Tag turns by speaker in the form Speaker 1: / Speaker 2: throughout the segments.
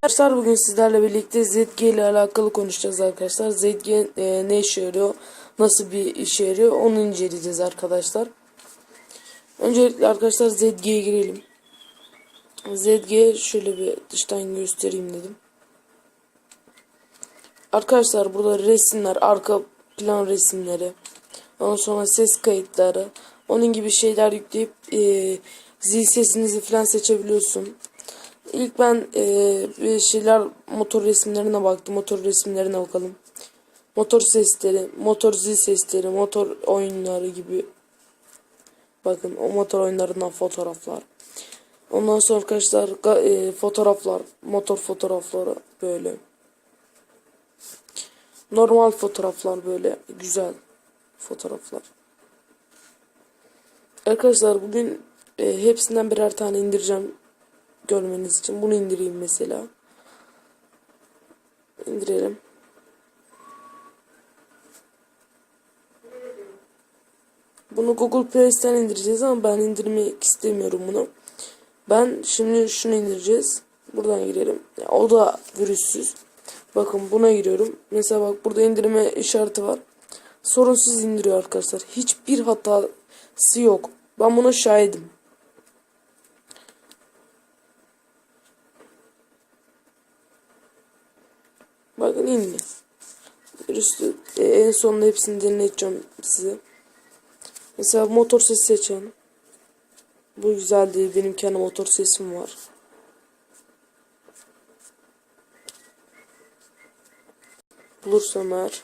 Speaker 1: Arkadaşlar bugün sizlerle birlikte ZG ile alakalı konuşacağız arkadaşlar. ZG ne işe yarıyor, nasıl bir işe yarıyor onu inceleyeceğiz arkadaşlar. Öncelikle arkadaşlar ZG'ye girelim. ZG şöyle bir dıştan göstereyim dedim. Arkadaşlar burada resimler, arka plan resimleri, ondan sonra ses kayıtları, onun gibi şeyler yükleyip zil sesinizi falan seçebiliyorsun. İlk ben bir şeyler motor resimlerine baktım. Motor resimlerine bakalım. Motor sesleri, motor zil sesleri, motor oyunları gibi. Bakın o motor oyunlarından fotoğraflar. Ondan sonra arkadaşlar fotoğraflar, motor fotoğrafları böyle. Normal fotoğraflar böyle güzel fotoğraflar. Arkadaşlar bugün hepsinden birer tane indireceğim. Görmeniz için bunu indireyim mesela. İndirelim. Bunu Google Play Store'dan indireceğiz ama ben indirmek istemiyorum bunu. Ben şimdi şunu indireceğiz. Buradan girelim. O da virüssüz. Bakın buna giriyorum. Mesela bak burada indirme işareti var. Sorunsuz indiriyor arkadaşlar. Hiçbir hatası yok. Ben buna şahidim. Bakın indi. Virüslü en sonunda hepsini deneyeceğim size. Mesela motor sesi seçelim. Bu güzel değil. Benim kendi motor sesim var. Bulursam eğer.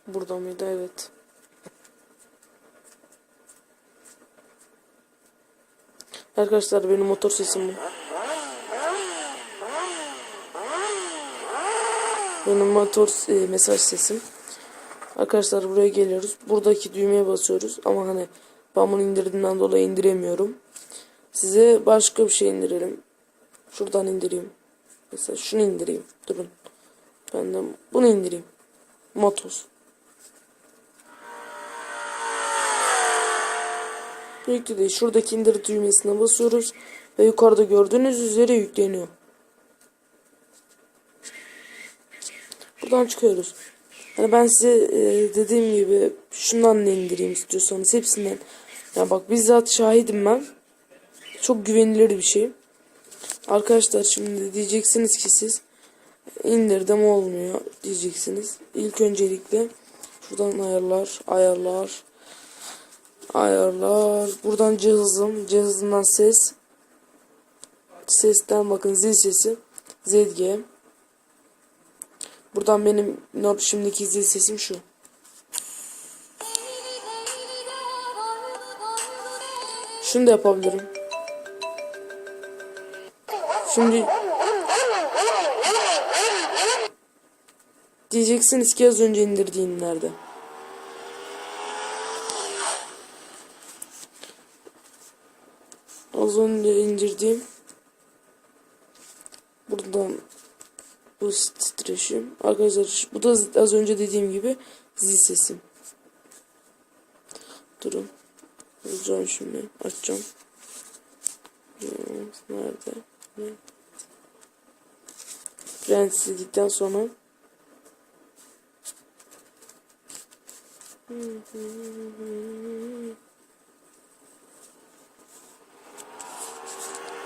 Speaker 1: Burada mıydı? Evet. Arkadaşlar benim motor sesim bu. Benim motor mesaj sesim. Arkadaşlar buraya geliyoruz. Buradaki düğmeye basıyoruz. Ama hani ben bunu indirdiğimden dolayı indiremiyorum. Size başka bir şey indirelim. Şuradan indireyim. Mesela şunu indireyim. Durun. Ben de bunu indireyim. Motos. Yükledi. Şuradaki indir düğmesine basıyoruz. Ve yukarıda gördüğünüz üzere yükleniyor. Buradan çıkıyoruz. Yani ben size dediğim gibi şundan da indireyim istiyorsanız hepsinden. Yani bak bizzat şahidim ben. Çok güvenilir bir şey. Arkadaşlar şimdi diyeceksiniz ki siz indirdim olmuyor diyeceksiniz. İlk öncelikle şuradan ayarlar. Buradan cihazından sesten bakın zil sesi ZG. Buradan benim şimdiki zil sesim şu. Şunu da yapabilirim. Şimdi diyeceksiniz ki az önce indirdiğin nerede? Az önce indirdiğim buradan bu titreşim. Arkadaşlar bu da az önce dediğim gibi zil sesim. Durun. Bulacağım şimdi. Açacağım. Nerede? Prens sildikten sonra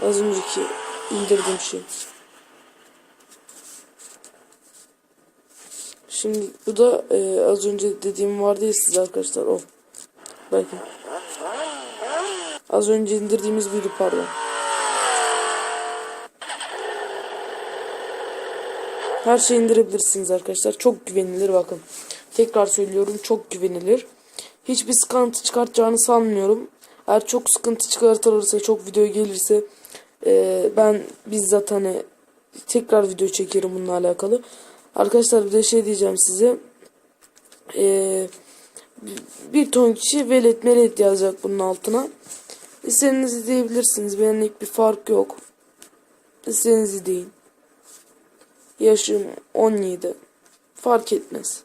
Speaker 1: az önceki indirdiğim şey. Şimdi bu da az önce dediğim vardı ya size arkadaşlar o. Bakın. Az önce indirdiğimiz buydu pardon. Her şeyi indirebilirsiniz arkadaşlar. Çok güvenilir bakın. Tekrar söylüyorum çok güvenilir. Hiçbir sıkıntı çıkartacağını sanmıyorum. Eğer çok sıkıntı çıkartılırsa çok video gelirse ben bizzat hani tekrar video çekerim bununla alakalı. Arkadaşlar bir de şey diyeceğim size. Bir ton kişi velet melet yazacak bunun altına. İstediğiniz izleyebilirsiniz. Benimle bir fark yok. İstediğiniz izleyin. Yaşım 17 fark etmez.